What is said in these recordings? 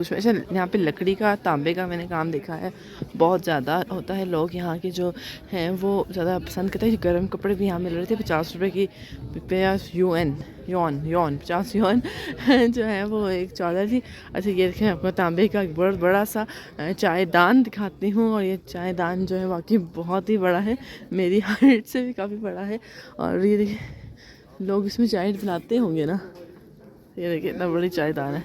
उसमें ऐसे यहाँ पे लकड़ी का तांबे का मैंने काम देखा है, बहुत ज़्यादा होता है। लोग यहाँ के जो हैं वो ज़्यादा पसंद करते हैं। गर्म कपड़े भी यहाँ मिल रहे थे 50 रुपये की, 50 युआन जो है वो एक चादर थी। अच्छा ये देखें, आपको तांबे का एक बहुत बड़ा सा चायदान दिखाती हूँ, और ये चायदान जो है वाकई बहुत ही बड़ा है, मेरी हाइट से भी काफ़ी बड़ा है। और ये देखिए लोग इसमें चाय बनाते होंगे ना, ये देखिए इतना बड़ी चायदान है,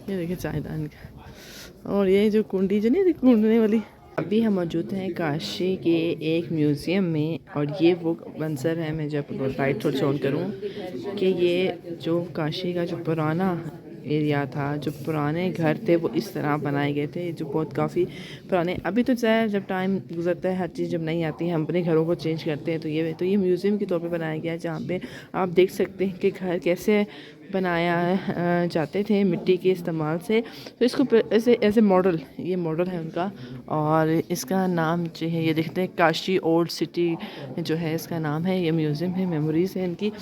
ये देखिए चायदान का। और ये जो कुंडी जो नहीं कूदने वाली। अभी हम मौजूद हैं काशी के एक म्यूज़ियम में, और ये वो मंजर है, मैं जब लाइट थोड़ी ऑन करूँ, कि ये जो काशी का जो पुराना एरिया था, जो पुराने घर थे वो इस तरह बनाए गए थे, जो बहुत काफ़ी पुराने। अभी तो चाहे जब टाइम गुजरता है, हर चीज़ जब नहीं आती है, हम अपने घरों को चेंज करते हैं, तो ये म्यूज़ियम के तौर पे बनाया गया है, जहाँ पे आप देख सकते हैं कि घर कैसे बनाया जाते थे मिट्टी के इस्तेमाल से। तो इसको ऐसे मॉडल, ये मॉडल है उनका, और इसका नाम जो है ये देखते हैं काशी ओल्ड सिटी जो है इसका नाम है। ये म्यूज़ियम है, मेमोरीज है इनकी,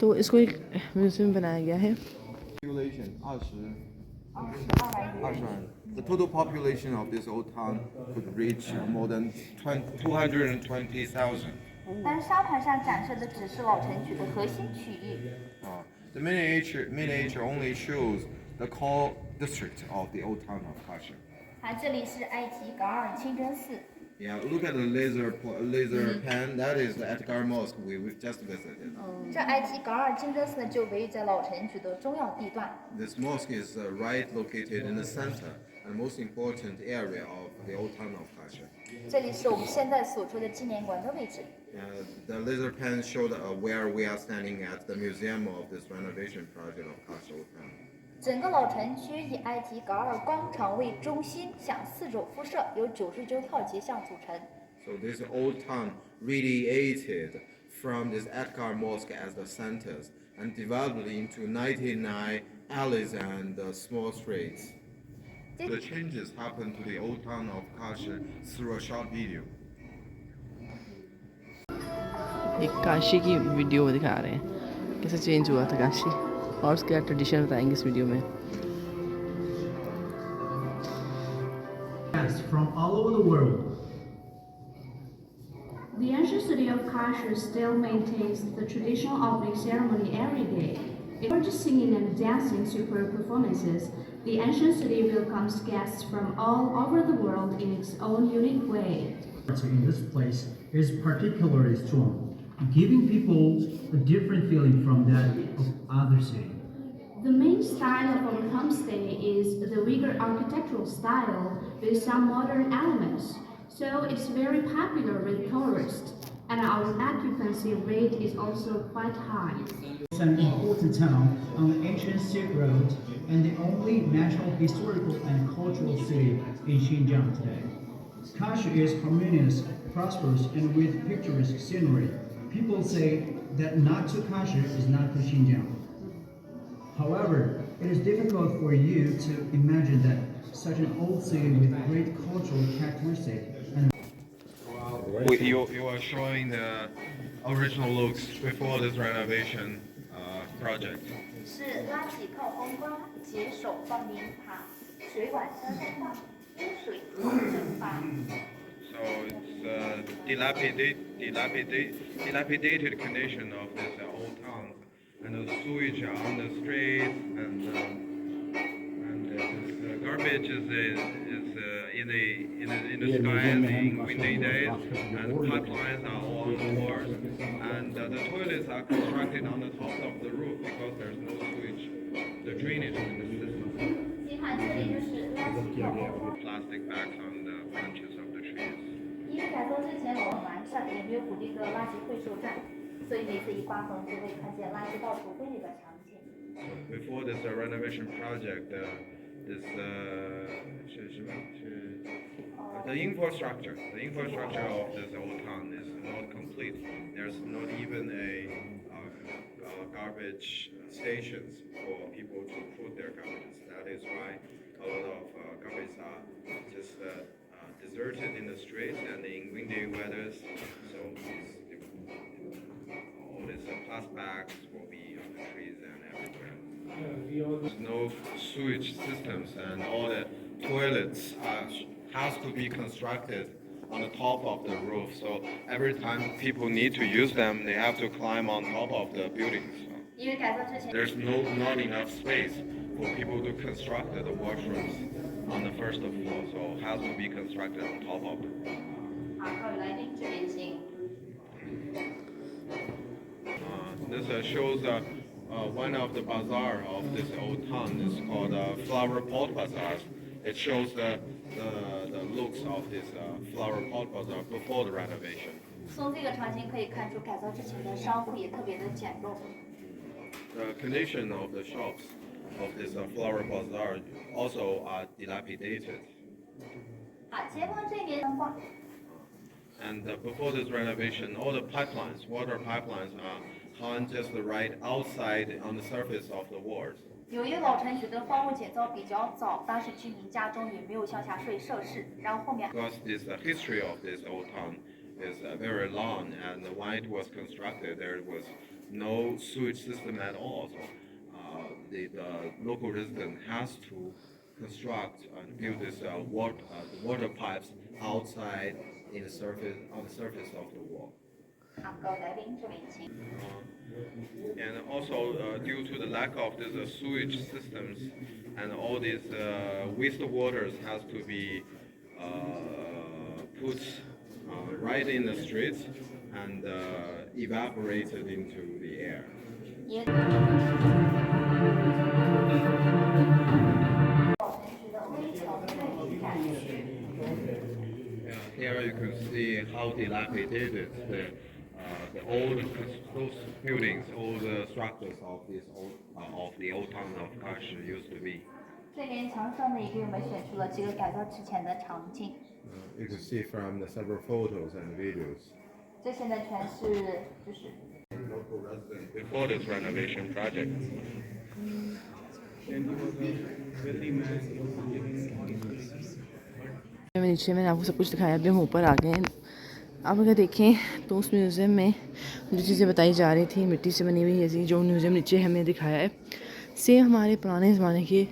तो इसको एक म्यूज़ियम बनाया गया है। The total population of this old town could reach more than 220,000. 但是沙盘上展示的只是老城区的核心区域。The miniature only shows the core district of the old town of Kashi. 这里是埃及噶尔清真寺。Yeah, look at the laser pen. That is the Edgar Mosque we just visited. 这埃及噶尔清真寺就位于在老城区的中央地段。This mosque is right located in the center and most important area of the old town of Kashi. 这里是我们现在所处的纪念馆的位置。The laser pen showed where we are standing at the museum of this renovation project of Kashi Old Town. 整个老城区以埃及噶尔广场为中心，向四周辐射，由99条街巷组成。So this old town radiated from this Edgar Mosque as the centers and developed into 99 alleys and small streets. The changes happened to the old town of Kashi through a short video. एक काशी की video दिखा रहे हैं कैसे change हुआ था काशी, और उसका ट्रेडिशन बताएंगे इस वीडियो में। From all over the world. The ancient city of Kashi still maintains the traditional opening ceremony every day. Before just singing and dancing superb performances, the ancient city welcomes guests from all over the world in its own unique way. In this place is particularly strong, giving people a different feeling from that of other cities. The main style of our homestay is the Uyghur architectural style with some modern elements, so it's very popular with tourists, and our occupancy rate is also quite high. It's an important town on the ancient Silk Road and the only national historical and cultural city in Xinjiang today. Kashi is harmonious, prosperous, and with picturesque scenery. People say that not to Kashi is not to Xinjiang. However, it is difficult for you to imagine that such an old city with great cultural characteristics and You are showing the original looks before this renovation project. 是拉起靠风刮，解手放明塔，水管相通道，污水蒸发。So it's dilapidated condition of this old town, and the sewage on the streets, and this garbage is in the sky in windy days, and pipelines are all on the floors, and the toilets are constructed on the top of the roof because there's no sewage, the drainage in the system. 您看，这里就是拉起靠风刮。 Plastic bags on the branches of the trees. 因为改造之前很完善，也没有固定的垃圾回收站，所以每次一刮风就会看见垃圾到处飞的一个场景。 Before this renovation project, the infrastructure of this old town is not complete. There's not even a garbage stations for people to put their garbages. That is why a lot of garbage are just deserted in the streets and in windy weathers. So all these plastic bags will be on the trees and everywhere. No sewage systems, and all the toilets has to be constructed on the top of the roof. So every time people need to use them, they have to climb on top of the buildings. 因为改造之前， There's not enough space for people to construct the washrooms on the first floor, so it has to be constructed on top of it. 好，靠来定制点型。This shows one of the bazaar of this old town. It's called Flower Pot Bazaar. It shows the looks of this Flower Pot Bazaar before the renovation. 从这个场景可以看出，改造之前的商铺也特别的简陋。The condition of the shops of this Flower Bazaar also are dilapidated. 好，前方这边灯光。 And before this renovation, all the pipelines, water pipelines, hung just right outside on the surface of the walls. 由于老城区的房屋建造比较早，当时居民家中也没有向下水设施，然后后面。 Because this history of this old town is very long, and when it was constructed, there was no sewage system at all. So the local resident has to construct and build this water pipes outside on the surface of the wall. 好，各位来宾这边请。 And also due to the lack of these sewage systems, and all these waste waters has to be put right in the streets and evaporated into the air. 也。老城区的微桥对比展区。 Here you can see how dilapidated the old those buildings, all the structures of this of the old town of Kashi used to be. 这边墙上呢也给我们选出了几个改造之前的场景。 You can see from the several photos and videos. 这些呢全是就是。 Local residents before this renovation project. नीचे मैंने आपको सब कुछ दिखाया, अभी हम ऊपर आ गए हैं। आप अगर देखें तो उस म्यूज़ियम में जो चीज़ें बताई जा रही थी मिट्टी से बनी हुई ऐसी, जो म्यूज़ियम नीचे हमें दिखाया है, सेम हमारे पुराने ज़माने के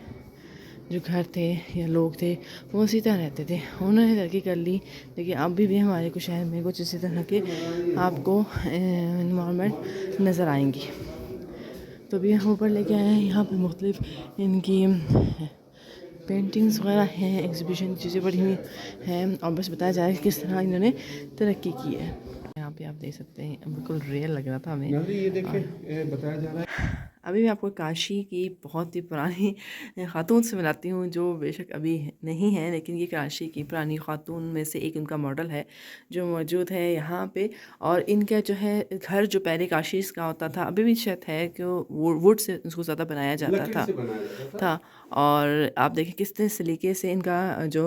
जो घर थे या लोग थे वो उसी तरह रहते थे। उन्होंने तरक्की कर ली, लेकिन अभी भी हमारे कुछ शहर में कुछ इसी तरह के आपको इन्वायरमेंट नज़र आएंगी। तो अभी हम ऊपर लेके आए हैं, यहाँ पर मुख्तलिफ इनकी पेंटिंग्स वगैरह हैं, एग्जीबिशन चीज़ें पड़ी हुई हैं, और बस बताया जाए कि किस तरह इन्होंने तरक्की की है। यहाँ पे आप देख सकते हैं, बिल्कुल रियल लग रहा था हमें। ये देखिए बताया जा रहा है। अभी मैं आपको काशी की बहुत ही पुरानी ख़ातून से मिलाती हूँ, जो बेशक अभी नहीं है, लेकिन ये काशी की पुरानी ख़ातून में से एक उनका मॉडल है जो मौजूद है यहाँ पे। और इनका जो है घर जो पहले काशी का होता था, अभी भी शायद है कि वुड से उसको ज़्यादा बनाया जाता था। और आप देखें किस तरीके से इनका जो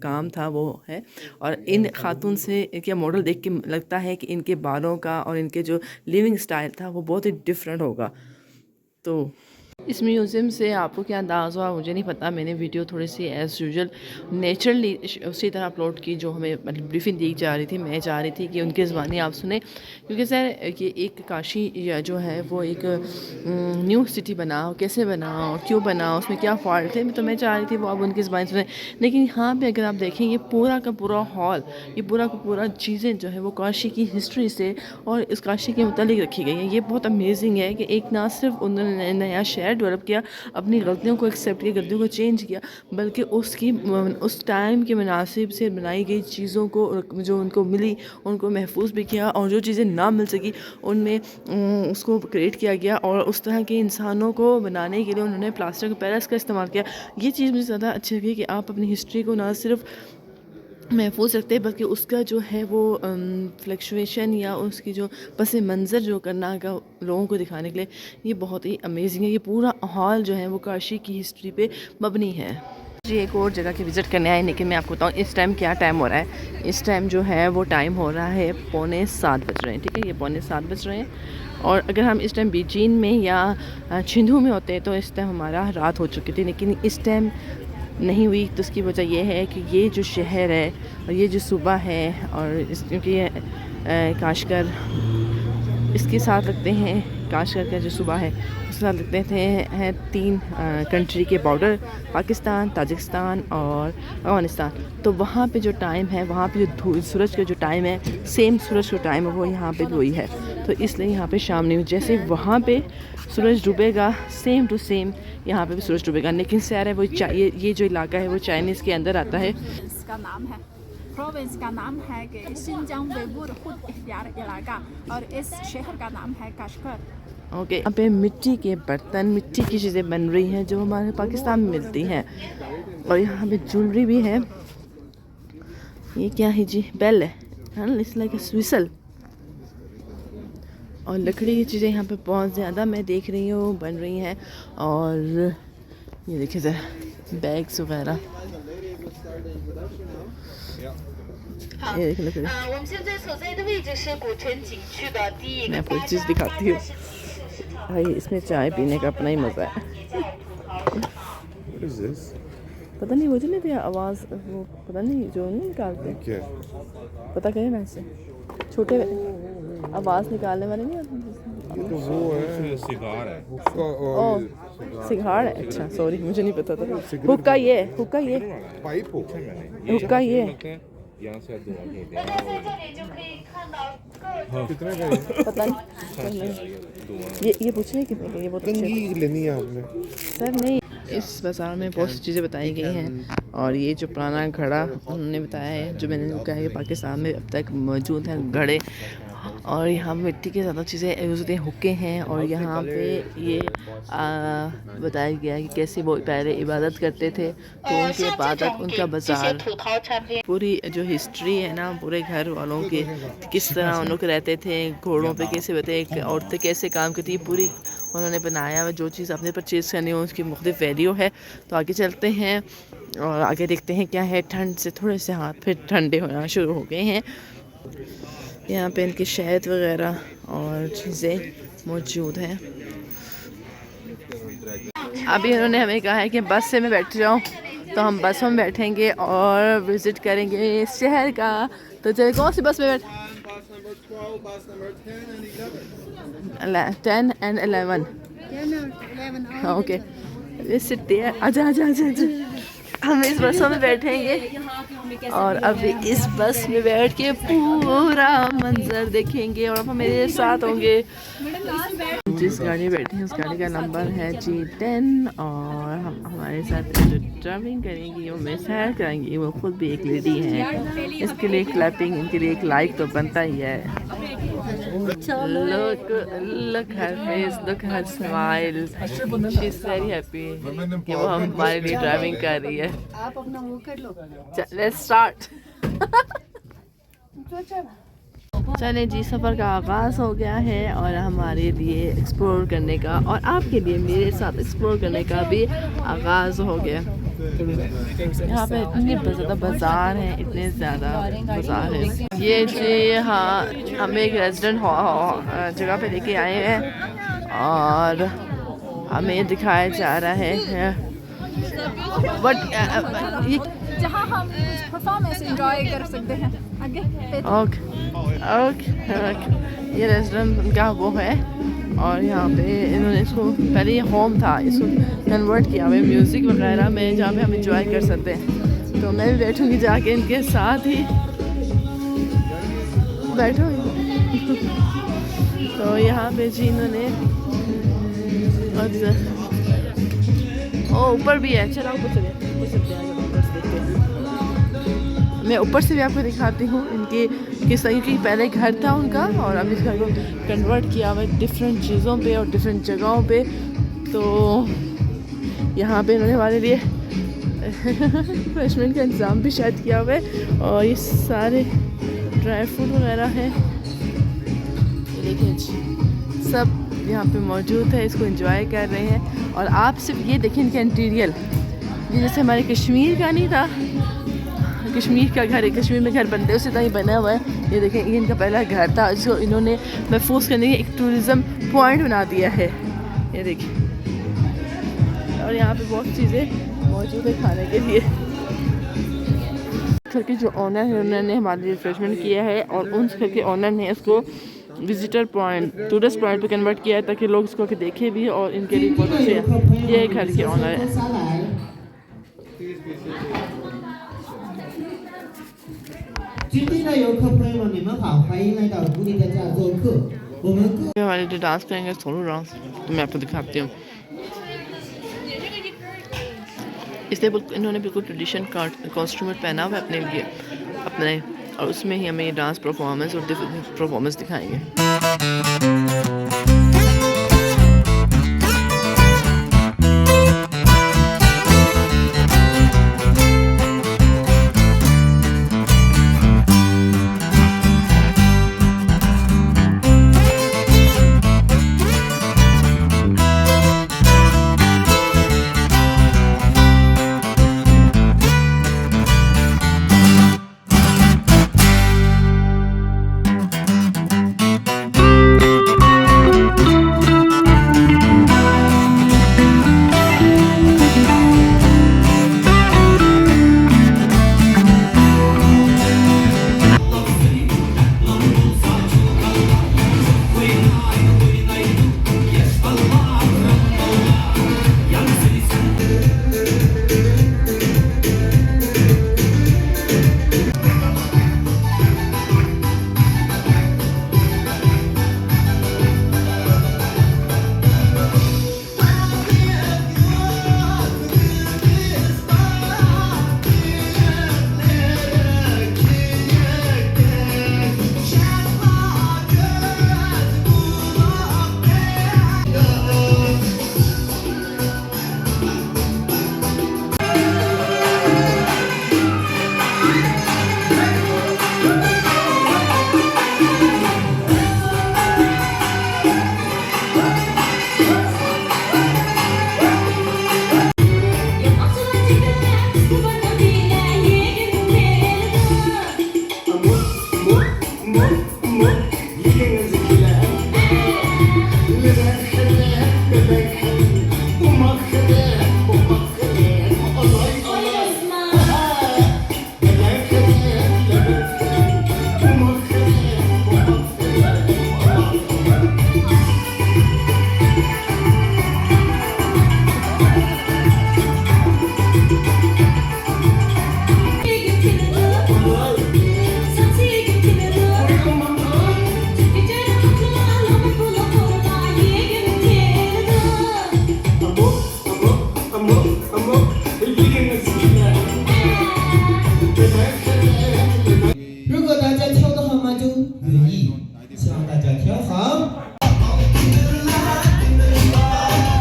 काम था वो है। और इन ख़ातून से इनका मॉडल देख के लगता है कि इनके बालों का और इनके जो लिविंग स्टाइल था वो बहुत ही डिफरेंट होगा। तो इस म्यूज़ियम से आपको क्या अंदाज़ हुआ मुझे नहीं पता। मैंने वीडियो थोड़ी सी एज़ यूजुअल नेचुरली उसी तरह अपलोड की जो हमें मतलब ब्रीफिंग दी जा रही थी। मैं चाह रही थी कि उनकी ज़बानी आप सुने, क्योंकि सर ये एक काशी या जो है वो एक न्यू सिटी बना, कैसे बना और क्यों बना, उसमें क्या फॉल्ट थे, तो मैं चाह रही थी वो आप उनकी ज़बानी सुने। लेकिन यहाँ पर अगर आप देखें ये पूरा का पूरा हॉल, ये पूरा का पूरा चीज़ें जो है वो काशी की हिस्ट्री से और इस काशी के मुतालिक रखी गई हैं। ये बहुत अमेजिंग है कि एक ना सिर्फ उन्होंने नया शहर डेवलप किया, अपनी गलतियों को एक्सेप्ट किया, गलतियों को चेंज किया, बल्कि उसकी उस टाइम के मुनासिब से बनाई गई चीज़ों को जो उनको मिली उनको महफूज भी किया, और जो चीज़ें ना मिल सकी उनमें उसको क्रिएट किया गया। और उस तरह के इंसानों को बनाने के लिए उन्होंने प्लास्टर के पैलेस का इस्तेमाल किया। ये चीज़ मुझे ज़्यादा अच्छी लगी कि आप अपनी हिस्ट्री को ना सिर्फ महफूज रखते हैं बल्कि उसका जो है वो फ्लक्चुएशन या उसकी जो पस मंज़र जो करना का लोगों को दिखाने के लिए ये बहुत ही अमेजिंग है। ये पूरा हॉल जो है वो काशी की हिस्ट्री पे मबनी है। जी एक और जगह की विज़िट करने आए, लेकिन मैं आपको बताऊँ इस टाइम क्या टाइम हो रहा है। इस टाइम जो है वो टाइम हो रहा है 6:45 बज रहे हैं। ठीक है, ये 6:45 बज रहे हैं। और अगर हम इस टाइम बीजिंग में या छिंदू में होते तो इस टाइम हमारा रात हो चुकी थी, लेकिन इस टाइम नहीं हुई। तो उसकी वजह यह है कि ये जो शहर है और ये जो सुबह है, और क्योंकि ये काशगर इसके साथ लगते हैं, काशगर का जो सुबह है उसके साथ लगते थे हैं 3 कंट्री के बॉर्डर, पाकिस्तान, ताजिकिस्तान और अफ़गानिस्तान। तो वहाँ पे जो टाइम है, वहाँ पे जो सूरज का जो टाइम है, सेम सूरज का टाइम है वो यहाँ पे वही है। तो इसलिए यहाँ पे शाम नहीं हुई। जैसे वहाँ पे सूरज डूबेगा सेम टू सेम यहाँ पे भी सूरज डूबेगा। लेकिन शहर है वो ये जो इलाका है वो चाइनीज़ के अंदर आता है। इसका नाम है प्रोविंस का नाम है कि शिनजांग वेबूर खुद इख्तियार इलाका, और इस शहर का नाम है काशगर। ओके, यहाँ पे मिट्टी के बर्तन, मिट्टी की चीज़ें बन रही हैं जो हमारे पाकिस्तान में मिलती हैं। और यहाँ पे ज्वेलरी भी है। ये क्या है जी? बेल है, इट्स लाइक अ विसल। और लकड़ी की चीज़ें यहाँ पे बहुत ज़्यादा मैं देख रही हूँ बन रही हैं। और ये देखिए ज़रा बैग्स वगैरह, ये देखिए लकड़ी। मैं आपको एक चीज़ दिखाती हूँ भाई, इसमें चाय पीने का अपना ही मज़ा है। What is this? पता नहीं, मुझे नहीं दिया आवाज़, वो पता नहीं जो नहीं निकालते, क्या? पता करें ना इससे छोटे आवाज़ निकालने वाले नहीं आते। ये तो वो है, सिगार है। ओह सिगार है, अच्छा सॉरी मुझे नहीं पता था। हुक्का ये, हुक्का ये, पाइप हो हुक्का ये यहाँ से कितने का है? पता नहीं। ये पूछने कितने का? ये बहुत अच्छे लेनी है आपने? सर नहीं, इस बाज़ार में बहुत सी चीज़ें बताई गई हैं। और ये जो पुराना घड़ा उन्होंने बताया है, जो मैंने कहा है कि पाकिस्तान में अब तक मौजूद हैं घड़े। और यहाँ मिट्टी की ज़्यादा चीज़ें यूज़ होती हैं, हुक्के हैं। और यहाँ पे ये बताया गया है कि कैसे वो पहले इबादत करते थे, तो उनके इबादत, उनका बाज़ार, पूरी जो हिस्ट्री है ना पूरे घर वालों के, किस तरह उन लोग रहते थे, घोड़ों पे कैसे रहते, औरतें कैसे काम करती है, पूरी उन्होंने बनाया हुआ। जो चीज़ आपने परचेज़ करनी हो उसकी मुख्तलिफ वैल्यू है। तो आगे चलते हैं और आगे देखते हैं क्या है। ठंड से थोड़े से हाथ फिर ठंडे होना शुरू हो गए हैं। यहाँ पे इनकी शहद वगैरह और चीज़ें मौजूद हैं। अभी उन्होंने हमें कहा है कि बस से मैं बैठ जाऊँ, तो हम बस में बैठेंगे और विज़िट करेंगे इस शहर का। तो चलिए, कौन सी बस में बैठ? 10 and 11। ओके, आजा आजा आजा आजा। हम इस बसों में बैठेंगे और अभी इस बस में बैठ के पूरा मंजर देखेंगे और आप मेरे साथ होंगे। जिस गाड़ी में बैठे हैं उस गाड़ी का नंबर है G10। और हम हमारे साथ जो ड्राइविंग करेंगी, वो मैं सैर कराएंगी, वो खुद भी एक लेडी है। इसके लिए क्लैपिंग, इनके लिए एक लाइक तो बनता ही है। Look her face, look her smile. She's very happy कि वो हमारे लिए ड्राइविंग कर रही है। आप अपना वो कर लो। Let's start। चले जी, सफ़र का आगाज़ हो गया है और हमारे लिए एक्सप्लोर करने का और आपके लिए मेरे साथ एक्सप्लोर करने का भी आगाज़ हो गया। यहाँ पे इतने ज़्यादा बाज़ार हैं, इतने ज़्यादा बाज़ार हैं। ये जी हाँ, हमें एक रेजिडेंट जगह पे लेके आए हैं और हमें दिखाया जा रहा है बट ये जहाँ हम परफॉर्मेंस एंजॉय कर सकते हैं। आगे ओके ओके ओके, ये रेस्टोरेंट उनका वो है। और यहाँ पे इन्होंने इसको, पहले ये होम था, इसको कन्वर्ट किया हुआ है म्यूज़िक वगैरह में, जहाँ पे हम इंजॉय कर सकते हैं। तो मैं भी बैठूँगी जाके इनके साथ ही बैठूँगी। तो यहाँ पे जी इन्होंने ऊपर भी है। चलो ऊपर चले, मैं ऊपर से भी आपको दिखाती हूँ इनके किस तरह की पहले घर था उनका और अब इस घर को कन्वर्ट किया हुआ है डिफरेंट चीज़ों पे और डिफरेंट जगहों पे। तो यहाँ पे इन्होंने हमारे लिए रिफ्रेशमेंट का इंतज़ाम भी शायद किया हुआ है और ये सारे ड्राई फ्रूट वगैरह हैं, देखिए जी सब यहाँ पे मौजूद है, इसको एंजॉय कर रहे हैं। और आप सिर्फ ये देखें इनका इंटीरियर, ये जैसे हमारे कश्मीर का नहीं था, कश्मीर का घर है, कश्मीर में घर बनते हैं उसी तरह ही बना हुआ है। ये देखें, ये इनका पहला घर था जिसको इन्होंने महफूज करने के एक टूरिज़म पॉइंट बना दिया है। ये देखिए, और यहाँ पे बहुत चीज़ें मौजूद है खाने के लिए। घर के जो ओनर है उन्होंने हमारे लिए रिफ्रेशमेंट किया है और उन घर के ओनर ने उसको विजिटर पॉइंट, टूरिस्ट पॉइंट पे कन्वर्ट किया है ताकि लोग इसको आके देखें भी और इनके लिए बहुत अच्छे हैं। ये घर के ऑनर है। 今天的游客朋友们，你们好，欢迎来到古里的家做客。我们各 ये वाले जो डांस करेंगे सोलो डांस, तो मैं आपको दिखाती हूँ। इसलिए इन्होंने बिल्कुल ट्रेडिशन का कॉस्ट्यूम पहना हुआ है अपने लिए अपने, और उसमें ही हमें ये डांस परफॉर्मेंस और परफॉर्मेंस दिखाएंगे।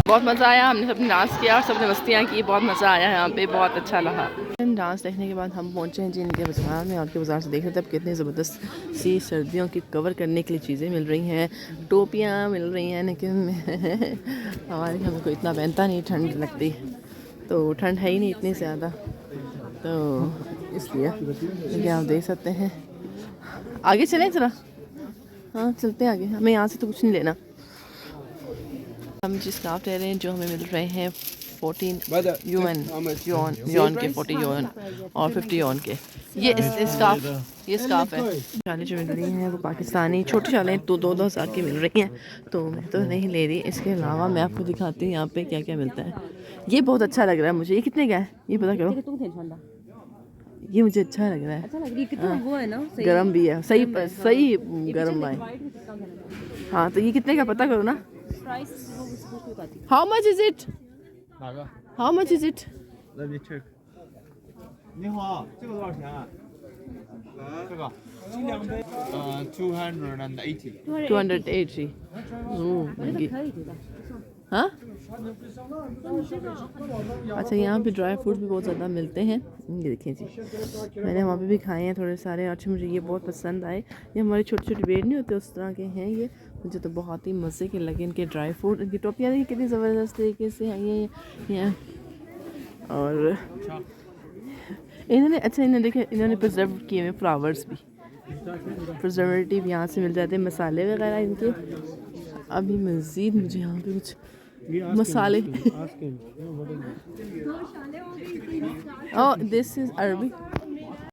बहुत मज़ा आया, हमने सबने डांस किया और सबने मस्तियाँ की, बहुत मज़ा आया यहाँ पे, बहुत अच्छा लगा। डांस देखने के बाद हम पहुँचे हैं जी इनके बाज़ार में, और के बाज़ार से देख रहे थे अब कितनी ज़बरदस्त सी सर्दियों की कवर करने के लिए चीज़ें मिल रही हैं, टोपियाँ मिल रही हैं, लेकिन हमारे घर में कोई इतना पहनता नहीं, ठंड लगती, तो ठंड है ही नहीं इतनी ज़्यादा, तो इसलिए लेकिन आप देख सकते हैं। आगे चलें ज़रा, हाँ चलते हैं आगे, हमें यहाँ से तो कुछ नहीं लेना। हम जिस स्कार्फ ले रहे हैं जो हमें मिल रहे हैं 14 यूएन यॉन के 40 यूएन और 50 यूएन के। ये स्कार्फ है। शालें जो मिल रही हैं वो पाकिस्तानी छोटी शालें तो 2,000 की मिल रही हैं, तो मैं तो नहीं ले रही। इसके अलावा मैं आपको दिखाती हूँ यहाँ पे क्या क्या मिलता है। ये बहुत अच्छा लग रहा है मुझे। ये कितने का है ये पता करो। ये मुझे अच्छा लग रहा है, वो है ना, गरम भी है, सही गरम है। हाँ तो ये कितने का पता करो ना। How much is it? How much is it? Let me check. 你好，这个多少钱啊？这个280。280। महंगी। हाँ अच्छा, यहाँ पे ड्राई फ्रूट भी बहुत ज़्यादा मिलते हैं। ये देखें जी, मैंने वहाँ पे भी खाए हैं थोड़े सारे। अच्छा मुझे ये बहुत पसंद आए। ये हमारे छोटे छोटे बेड नहीं होते उस तरह के हैं ये, मुझे तो बहुत ही मज़े के लगे इनके ड्राई फ्रूट। इनकी टोपियाँ देखिए कितनी ज़बरदस्त तरीके से आई हैं। और इन्होंने देखे, इन्होंने प्रिजर्व किए हुए फ्लावर्स भी, प्रिजर्वेटिव यहाँ से मिल जाते हैं, मसाले वगैरह इनके। अभी मज़ीद मुझे यहाँ पे कुछ मसाले Oh, this is Arabic.